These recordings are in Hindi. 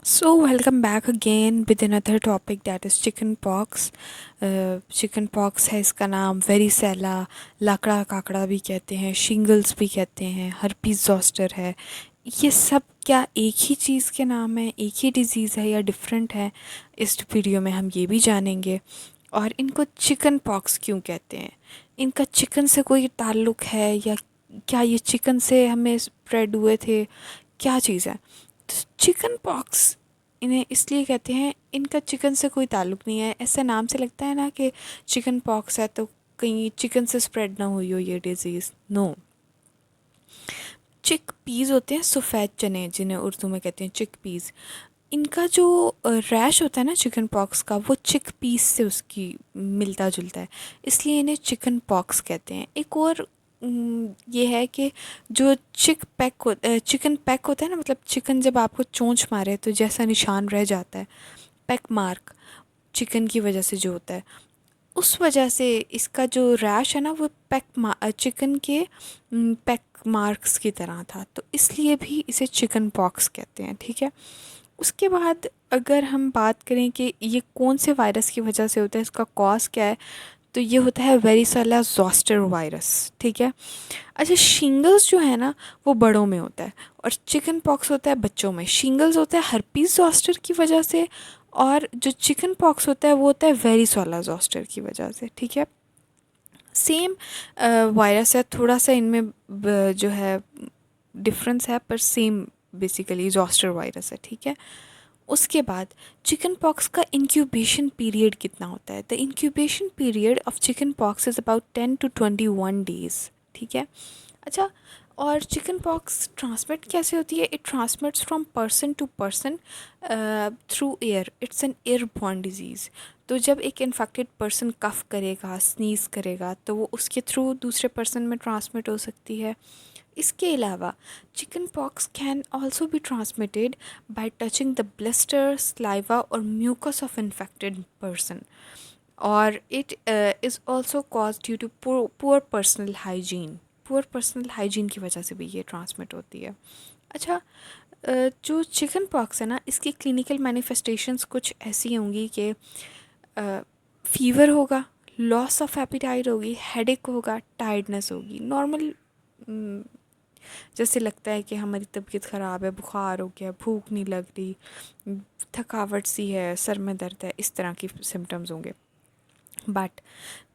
So, welcome back again with another topic that is chicken pox. Chicken pox है इसका नाम, वेरिसेला, लाकड़ा काकड़ा भी कहते हैं, शिंगल्स भी कहते हैं, हर्पीस जोस्टर है। ये सब क्या एक ही चीज़ के नाम है, एक ही डिज़ीज़ है या डिफरेंट है? इस वीडियो में हम ये भी जानेंगे। और इनको चिकन पॉक्स क्यों कहते हैं? इनका चिकन से कोई ताल्लुक़ है या क्या ये चिकन से हमें स्प्रेड हुए थे? क्या चीज़ है? चिकन पॉक्स इन्हें इसलिए कहते हैं, इनका चिकन से कोई ताल्लुक़ नहीं है। ऐसा नाम से लगता है ना कि चिकन पॉक्स है तो कहीं चिकन से स्प्रेड ना हुई हो ये डिज़ीज़। नो, चिक पीज़ होते हैं, सफ़ेद चने जिन्हें उर्दू में कहते हैं चिक पीज़। इनका जो रैश होता है ना चिकन पॉक्स का, वो चिक पीस से उसकी मिलता जुलता है, इसलिए इन्हें चिकन पॉक्स कहते हैं। एक और ये है कि जो चिकन पैक होता है ना, मतलब चिकन जब आपको चोंच मारे तो जैसा निशान रह जाता है, पैक मार्क, चिकन की वजह से जो होता है, उस वजह से इसका जो रैश है ना वो चिकन के पैक मार्क्स की तरह था, तो इसलिए भी इसे चिकन पॉक्स कहते हैं। ठीक है। उसके बाद अगर हम बात करें कि ये कौन से वायरस की वजह से होता है, इसका कॉज क्या है, तो ये होता है वेरिसेला जोस्टर वायरस। ठीक है। अच्छा, शिंगल्स जो है ना वो बड़ों में होता है और चिकन पॉक्स होता है बच्चों में। शिंगल्स होता है हर्पीस जोस्टर की वजह से और जो चिकन पॉक्स होता है वो होता है वेरिसेला जोस्टर की वजह से। ठीक है। सेम वायरस है, थोड़ा सा इनमें जो है डिफरेंस है, पर सेम बेसिकली जोस्टर वायरस है। ठीक है। उसके बाद चिकन पॉक्स का इंक्यूबेशन पीरियड कितना होता है? The incubation period of chicken pox is about 10 to 21 days। ठीक है। अच्छा, और चिकन पॉक्स ट्रांसमिट कैसे होती है? It transmits from person to person through air. It's an airborne disease. तो जब एक इन्फेक्टेड पर्सन कफ करेगा, स्नीज़ करेगा, तो वो उसके थ्रू दूसरे पर्सन में ट्रांसमिट हो सकती है। इसके अलावा chicken pox can also be transmitted by touching the blister, saliva और म्यूकस ऑफ इन्फेक्टेड पर्सन, और it is also cause due to poor personal hygiene. Poor personal hygiene की वजह से भी ये ट्रांसमिट होती है। अच्छा, जो चिकन पॉक्स है ना, इसकी क्लिनिकल मैनिफेस्टेशंस कुछ ऐसी होंगी कि फीवर होगा, लॉस ऑफ एपिटाइट होगी, हेडेक होगा, टायर्डनेस होगी। नॉर्मल जैसे लगता है कि हमारी तबीयत ख़राब है, बुखार हो गया, भूख नहीं लग रही, थकावट सी है, सर में दर्द है, इस तरह की सिम्टम्स होंगे। बट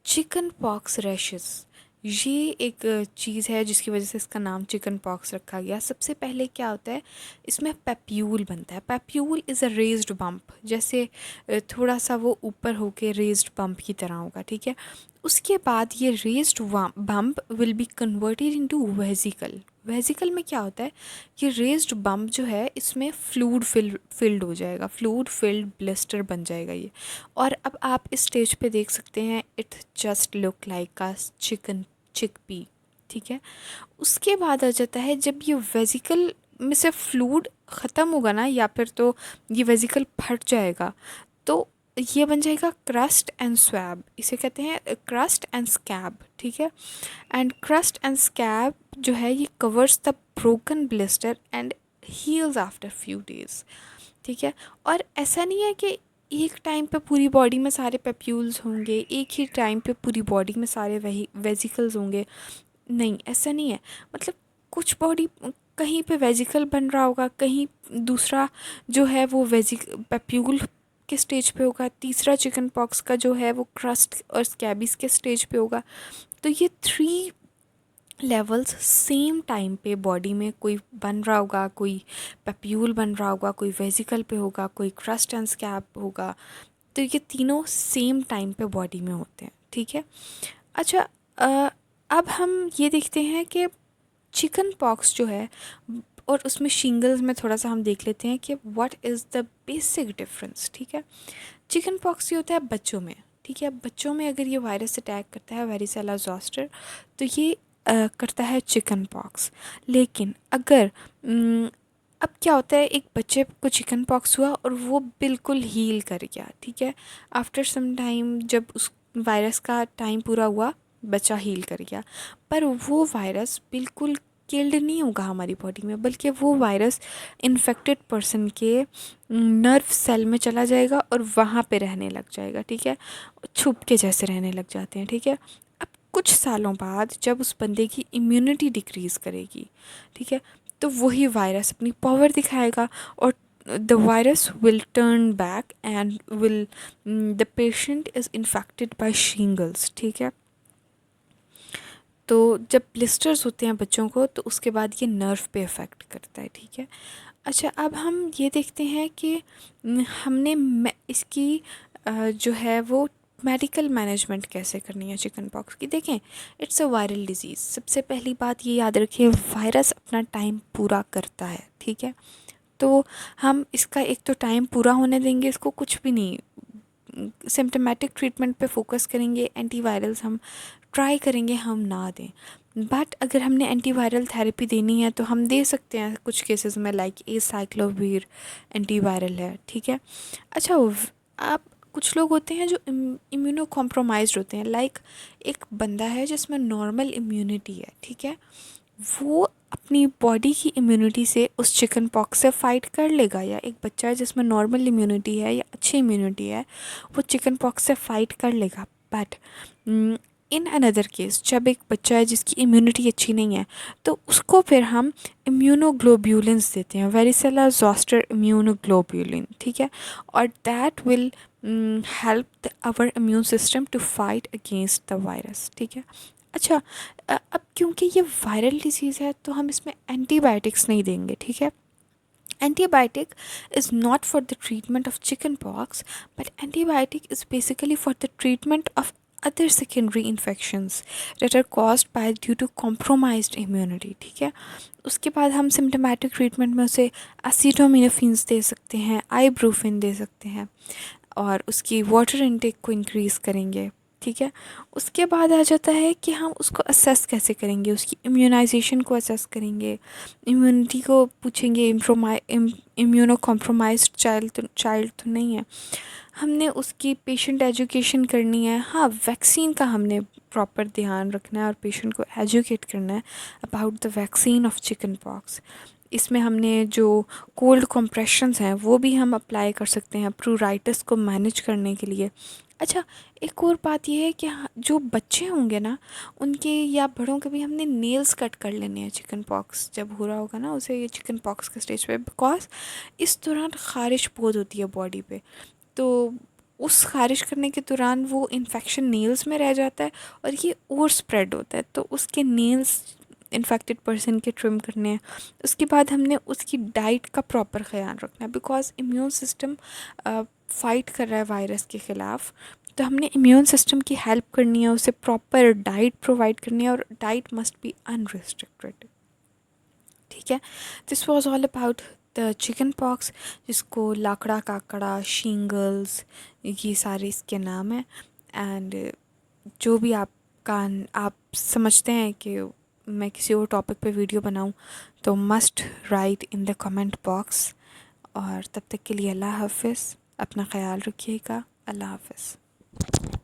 चिकन पॉक्स रैशेस ये एक चीज़ है जिसकी वजह से इसका नाम चिकन पॉक्स रखा गया। सबसे पहले क्या होता है, इसमें पैप्यूल बनता है। Papule is a raised bump, जैसे थोड़ा सा वो ऊपर होके रेज्ड बम्प की तरह होगा। ठीक है। उसके बाद ये raised bump will be converted into vesicle. Vesicle में क्या होता है, ये रेज्ड बम्प जो है इसमें फ्लूड फिल्ड हो जाएगा, फ्लूड फिल्ड ब्लिस्टर बन जाएगा ये। और अब आप इस स्टेज पे देख सकते हैं, it just look like a chickpea. ठीक है। उसके बाद आ जाता है, जब ये वेजिकल में से फ्लूड ख़त्म होगा ना, या फिर तो ये वेजिकल फट जाएगा, तो ये बन जाएगा क्रस्ट एंड स्वैब। इसे कहते हैं क्रस्ट एंड स्कैब। ठीक है। एंड क्रस्ट एंड स्कैब जो है ये covers the broken blister and heels after few days. ठीक है। और ऐसा नहीं है कि एक टाइम पे पूरी बॉडी में सारे पेप्यूल्स होंगे, एक ही टाइम पे पूरी बॉडी में सारे वही वेजिकल्स होंगे। नहीं, ऐसा नहीं है। मतलब कुछ बॉडी कहीं पे वेजिकल बन रहा होगा, कहीं दूसरा जो है वो पेप्यूल के स्टेज पे होगा, तीसरा चिकन पॉक्स का जो है वो क्रस्ट और स्कैबिस के स्टेज पे होगा। तो ये 3 लेवल्स सेम टाइम पे बॉडी में कोई बन रहा होगा, कोई पेप्यूल बन रहा होगा, कोई वेजिकल पे होगा, कोई क्रस्ट एंड स्कैब होगा। तो ये तीनों सेम टाइम पे बॉडी में होते हैं। ठीक है। अच्छा, अब हम ये देखते हैं कि चिकन पॉक्स जो है और उसमें शिंगल्स में थोड़ा सा हम देख लेते हैं कि what is the basic difference. ठीक है। चिकन पॉक्स ये होता है बच्चों में। ठीक है। बच्चों में अगर ये वायरस अटैक करता है, वेरिसेला जोस्टर, तो ये करता है चिकन पॉक्स। लेकिन अगर अब क्या होता है, एक बच्चे को चिकन पॉक्स हुआ और वो बिल्कुल हील कर गया। ठीक है। आफ्टर सम टाइम जब उस वायरस का टाइम पूरा हुआ, बच्चा हील कर गया, पर वो वायरस बिल्कुल किल्ड नहीं होगा हमारी बॉडी में, बल्कि वो वायरस इन्फेक्टेड पर्सन के नर्व सेल में चला जाएगा और वहाँ पे रहने लग जाएगा, ठीक है, छुप के जैसे रहने लग जाते हैं, ठीक है। अब कुछ सालों बाद जब उस बंदे की इम्यूनिटी डिक्रीज़ करेगी, ठीक है, तो वही वायरस अपनी पावर दिखाएगा और the virus will turn back and will the patient is infected by shingles, ठीक है। तो जब ब्लिस्टर्स होते हैं बच्चों को तो उसके बाद ये नर्व पे इफ़ेक्ट करता है, ठीक है। अच्छा, अब हम ये देखते हैं कि हमने इसकी जो है वो मेडिकल मैनेजमेंट कैसे करनी है चिकन पॉक्स की। देखें, इट्स अ वायरल डिजीज़। सबसे पहली बात ये याद रखिए, वायरस अपना टाइम पूरा करता है, ठीक है। तो हम इसका एक तो टाइम पूरा होने देंगे, इसको कुछ भी नहीं, सिम्टोमेटिक ट्रीटमेंट पे फोकस करेंगे, एंटीवायरल्स हम ट्राई करेंगे हम ना दें। बट अगर हमने एंटीवायरल थेरेपी देनी है तो हम दे सकते हैं कुछ केसेस में, लाइक एसाइक्लोवीर एंटीवायरल है, ठीक है। अच्छा, आप कुछ लोग होते हैं जो इम्यूनो कॉम्प्रोमाइज्ड होते हैं, लाइक एक बंदा है जिसमें नॉर्मल इम्यूनिटी है, ठीक है, वो अपनी बॉडी की इम्यूनिटी से उस चिकन पॉक्स से फ़ाइट कर लेगा। या एक बच्चा है जिसमें नॉर्मल इम्यूनिटी है या अच्छी इम्यूनिटी है, वो चिकन पॉक्स से फ़ाइट कर लेगा। बट इन अनदर केस, जब एक बच्चा है जिसकी इम्यूनिटी अच्छी नहीं है, तो उसको फिर हम इम्यूनोग्लोब्यूलिन्स देते हैं, वेरिसेला जोस्टर इम्यूनोग्लोब्यूलिन, ठीक है, और that will help our immune system to fight against the virus, ठीक है। अच्छा, अब क्योंकि ये वायरल डिसीज़ है तो हम इसमें एंटीबायोटिक्स नहीं देंगे, ठीक है। Antibiotic is not for the treatment of chickenpox, but antibiotic is basically for the treatment of other secondary infections that are caused by due to compromised immunity, ठीक है। उसके बाद हम सिम्टोमेटिक ट्रीटमेंट में उसे एसिटामिनोफेन दे सकते हैं, आइब्रूफिन दे सकते हैं, और उसकी वाटर इनटेक को इंक्रीज़ करेंगे, ठीक है। उसके बाद आ जाता है कि हम उसको असेस कैसे करेंगे, उसकी इम्यूनाइजेशन को असेस करेंगे, इम्यूनिटी को पूछेंगे, इम्यूनो कॉम्प्रोमाइज्ड चाइल्ड तो नहीं है, हमने उसकी पेशेंट एजुकेशन करनी है। हाँ, वैक्सीन का हमने प्रॉपर ध्यान रखना है और पेशेंट को एजुकेट करना है about the vaccine of chicken pox. इसमें हमने जो कोल्ड कंप्रेशंस हैं वो भी हम अप्लाई कर सकते हैं प्रूराइटिस को मैनेज करने के लिए। अच्छा, एक और बात ये है कि जो बच्चे होंगे ना, उनके या बड़ों के भी हमने नेल्स कट कर लेने हैं चिकन पॉक्स जब हो रहा होगा ना उसे, ये चिकन पॉक्स के स्टेज पे, बिकॉज इस दौरान ख़ारिश बहुत होती है बॉडी पे, तो उस ख़ारिश करने के दौरान वो इन्फेक्शन नेल्स में रह जाता है और ये और स्प्रेड होता है, तो उसके नेल्स इन्फेक्टेड पर्सन के ट्रिम करने हैं। उसके बाद हमने उसकी डाइट का प्रॉपर ख्याल रखना है, बिकॉज इम्यून सिस्टम फाइट कर रहा है वायरस के ख़िलाफ़, तो हमने इम्यून सिस्टम की हेल्प करनी है, उसे प्रॉपर डाइट प्रोवाइड करनी है, और डाइट मस्ट बी अनरिस्ट्रिक्टेड, ठीक है। This was all about the chicken pox, जिसको लाकड़ा काकड़ा, शिंगल्स, ये सारे इसके नाम हैं। एंड जो भी आप समझते हैं कि मैं किसी और टॉपिक पे वीडियो बनाऊं, तो must write in the comment box. और तब तक के लिए अल्लाह हाफ़िज़, अपना ख्याल रखिएगा, अल्लाह हाफ़िज़।